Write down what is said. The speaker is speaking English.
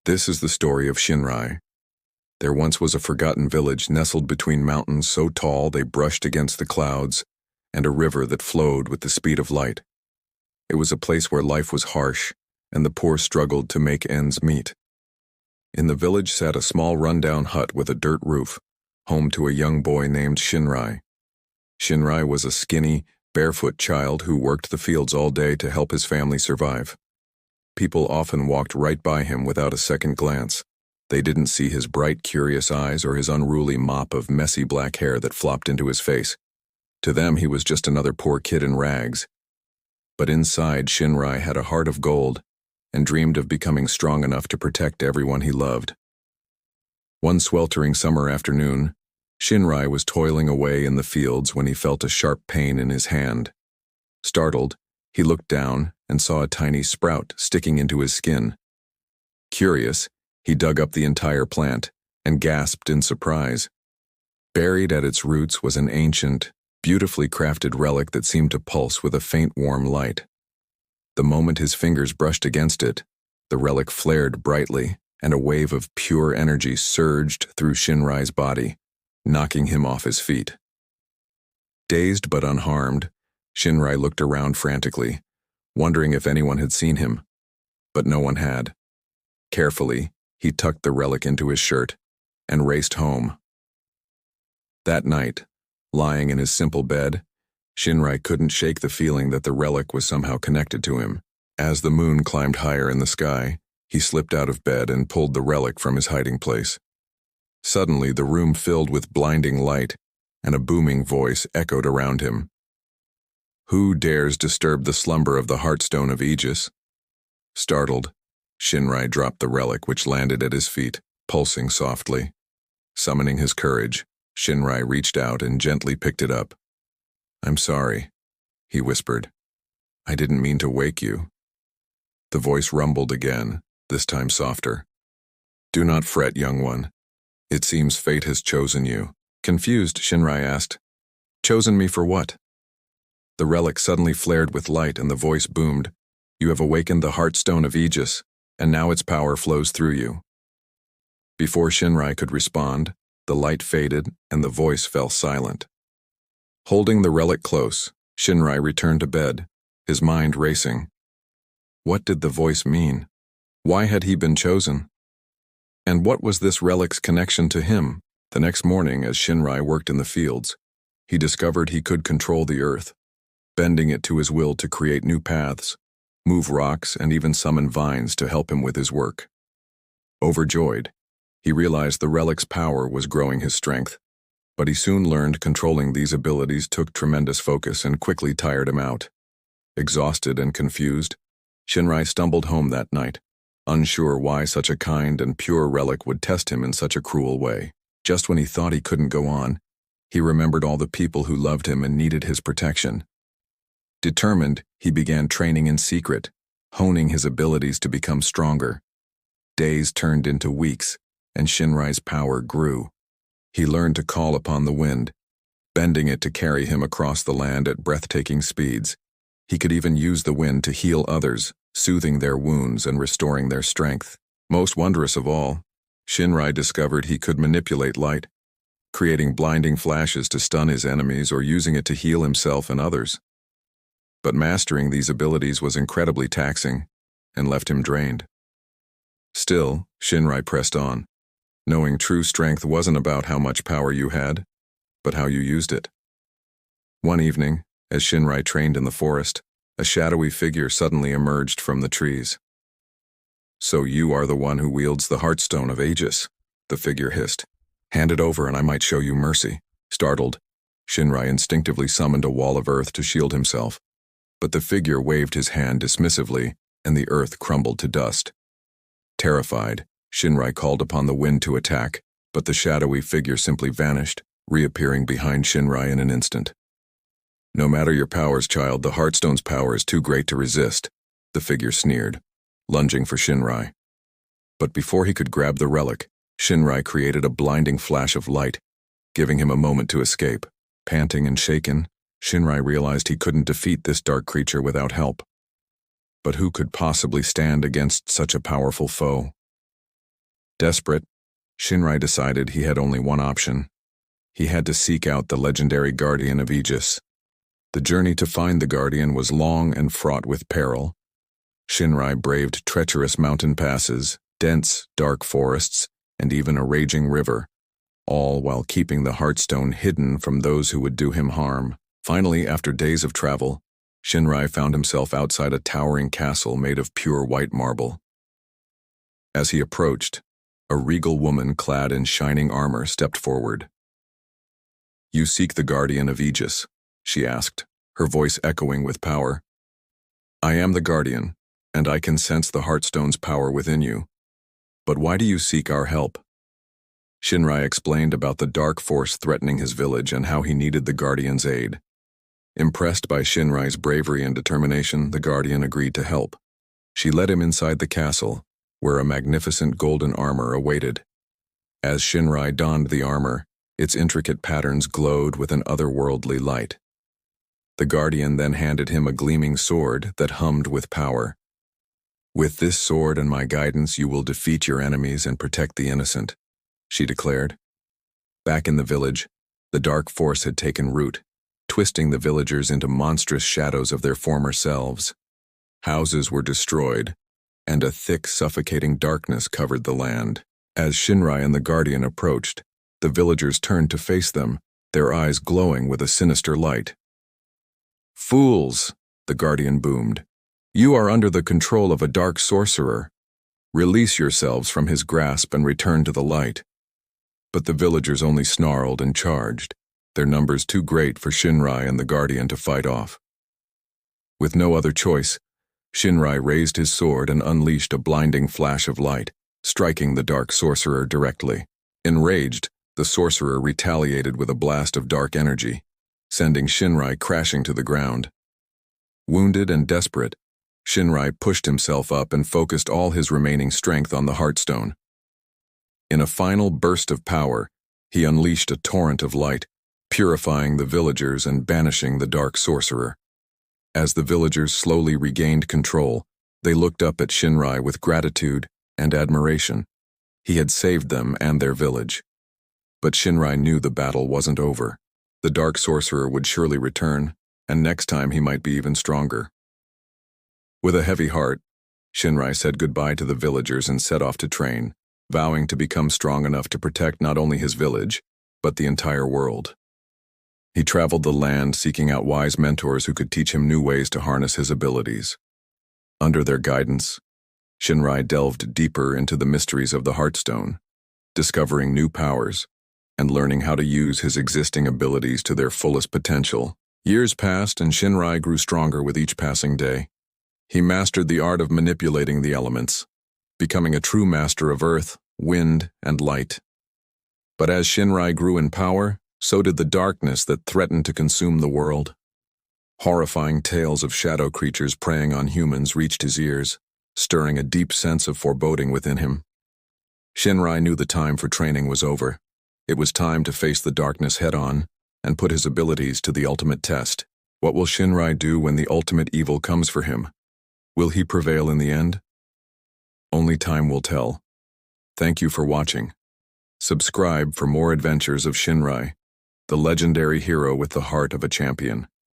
This is the story of Shinrai. There once was a forgotten village nestled between mountains so tall they brushed against the clouds, and a river that flowed with the speed of light. It was a place where life was harsh, and the poor struggled to make ends meet. In the village sat a small rundown hut with a dirt roof, home to a young boy named Shinrai. Shinrai was a skinny, barefoot child who worked the fields all day to help his family survive. People often walked right by him without a second glance. They didn't see his bright, curious eyes or his unruly mop of messy black hair that flopped into his face. To them, he was just another poor kid in rags. But inside, Shinrai had a heart of gold and dreamed of becoming strong enough to protect everyone he loved. One sweltering summer afternoon, Shinrai was toiling away in the fields when he felt a sharp pain in his hand. Startled, he looked down and saw a tiny sprout sticking into his skin. Curious, he dug up the entire plant and gasped in surprise. Buried at its roots was an ancient, beautifully crafted relic that seemed to pulse with a faint warm light. The moment his fingers brushed against it, the relic flared brightly, and a wave of pure energy surged through Shinrai's body, knocking him off his feet. Dazed but unharmed, Shinrai looked around frantically, wondering if anyone had seen him, but no one had. Carefully, he tucked the relic into his shirt and raced home. That night, lying in his simple bed, Shinrai couldn't shake the feeling that the relic was somehow connected to him. As the moon climbed higher in the sky, he slipped out of bed and pulled the relic from his hiding place. Suddenly, the room filled with blinding light, and a booming voice echoed around him. "Who dares disturb the slumber of the Heartstone of Aegis?" Startled, Shinrai dropped the relic, which landed at his feet, pulsing softly. Summoning his courage, Shinrai reached out and gently picked it up. "I'm sorry," he whispered. "I didn't mean to wake you." The voice rumbled again, this time softer. "Do not fret, young one. It seems fate has chosen you." Confused, Shinrai asked, "Chosen me for what?" The relic suddenly flared with light and the voice boomed, "You have awakened the Heartstone of Aegis, and now its power flows through you." Before Shinrai could respond, the light faded and the voice fell silent. Holding the relic close, Shinrai returned to bed, his mind racing. What did the voice mean? Why had he been chosen? And what was this relic's connection to him? The next morning, as Shinrai worked in the fields, he discovered he could control the earth, bending it to his will to create new paths, move rocks, and even summon vines to help him with his work. Overjoyed, he realized the relic's power was growing his strength, but he soon learned controlling these abilities took tremendous focus and quickly tired him out. Exhausted and confused, Shinrai stumbled home that night, unsure why such a kind and pure relic would test him in such a cruel way. Just when he thought he couldn't go on, he remembered all the people who loved him and needed his protection. Determined, he began training in secret, honing his abilities to become stronger. Days turned into weeks, and Shinrai's power grew. He learned to call upon the wind, bending it to carry him across the land at breathtaking speeds. He could even use the wind to heal others, soothing their wounds and restoring their strength. Most wondrous of all, Shinrai discovered he could manipulate light, creating blinding flashes to stun his enemies or using it to heal himself and others. But mastering these abilities was incredibly taxing and left him drained. Still, Shinrai pressed on, knowing true strength wasn't about how much power you had, but how you used it. One evening, as Shinrai trained in the forest, a shadowy figure suddenly emerged from the trees. "So you are the one who wields the Heartstone of Aegis," the figure hissed. "Hand it over and I might show you mercy." Startled, Shinrai instinctively summoned a wall of earth to shield himself, but the figure waved his hand dismissively and the earth crumbled to dust. Terrified, Shinrai called upon the wind to attack, but the shadowy figure simply vanished, reappearing behind Shinrai in an instant. "No matter your powers, child, the Heartstone's power is too great to resist," the figure sneered, lunging for Shinrai. But before he could grab the relic, Shinrai created a blinding flash of light, giving him a moment to escape. Panting and shaken, Shinrai realized he couldn't defeat this dark creature without help. But who could possibly stand against such a powerful foe? Desperate, Shinrai decided he had only one option. He had to seek out the legendary guardian of Aegis. The journey to find the guardian was long and fraught with peril. Shinrai braved treacherous mountain passes, dense, dark forests, and even a raging river, all while keeping the Heartstone hidden from those who would do him harm. Finally, after days of travel, Shinrai found himself outside a towering castle made of pure white marble. As he approached, a regal woman clad in shining armor stepped forward. "You seek the guardian of Aegis?" she asked, her voice echoing with power. "I am the guardian, and I can sense the Heartstone's power within you. But why do you seek our help?" Shinrai explained about the dark force threatening his village and how he needed the guardian's aid. Impressed by Shinrai's bravery and determination, the guardian agreed to help. She led him inside the castle, where a magnificent golden armor awaited. As Shinrai donned the armor, its intricate patterns glowed with an otherworldly light. The guardian then handed him a gleaming sword that hummed with power. "With this sword and my guidance, you will defeat your enemies and protect the innocent," she declared. Back in the village, the dark force had taken root, twisting the villagers into monstrous shadows of their former selves. Houses were destroyed, and a thick, suffocating darkness covered the land. As Shinrai and the guardian approached, the villagers turned to face them, their eyes glowing with a sinister light. "Fools!" the guardian boomed. "You are under the control of a dark sorcerer. Release yourselves from his grasp and return to the light." But the villagers only snarled and charged, their numbers too great for Shinrai and the guardian to fight off. With no other choice, Shinrai raised his sword and unleashed a blinding flash of light, striking the dark sorcerer directly. Enraged, the sorcerer retaliated with a blast of dark energy, sending Shinrai crashing to the ground. Wounded and desperate, Shinrai pushed himself up and focused all his remaining strength on the Heartstone. In a final burst of power, he unleashed a torrent of light, purifying the villagers and banishing the dark sorcerer. As the villagers slowly regained control, they looked up at Shinrai with gratitude and admiration. He had saved them and their village. But Shinrai knew the battle wasn't over. The dark sorcerer would surely return, and next time he might be even stronger. With a heavy heart, Shinrai said goodbye to the villagers and set off to train, vowing to become strong enough to protect not only his village, but the entire world. He traveled the land seeking out wise mentors who could teach him new ways to harness his abilities. Under their guidance, Shinrai delved deeper into the mysteries of the Heartstone, discovering new powers and learning how to use his existing abilities to their fullest potential. Years passed and Shinrai grew stronger with each passing day. He mastered the art of manipulating the elements, becoming a true master of earth, wind, and light. But as Shinrai grew in power, so did the darkness that threatened to consume the world. Horrifying tales of shadow creatures preying on humans reached his ears, stirring a deep sense of foreboding within him. Shinrai knew the time for training was over. It was time to face the darkness head-on and put his abilities to the ultimate test. What will Shinrai do when the ultimate evil comes for him? Will he prevail in the end? Only time will tell. Thank you for watching. Subscribe for more adventures of Shinrai, the legendary hero with the heart of a champion.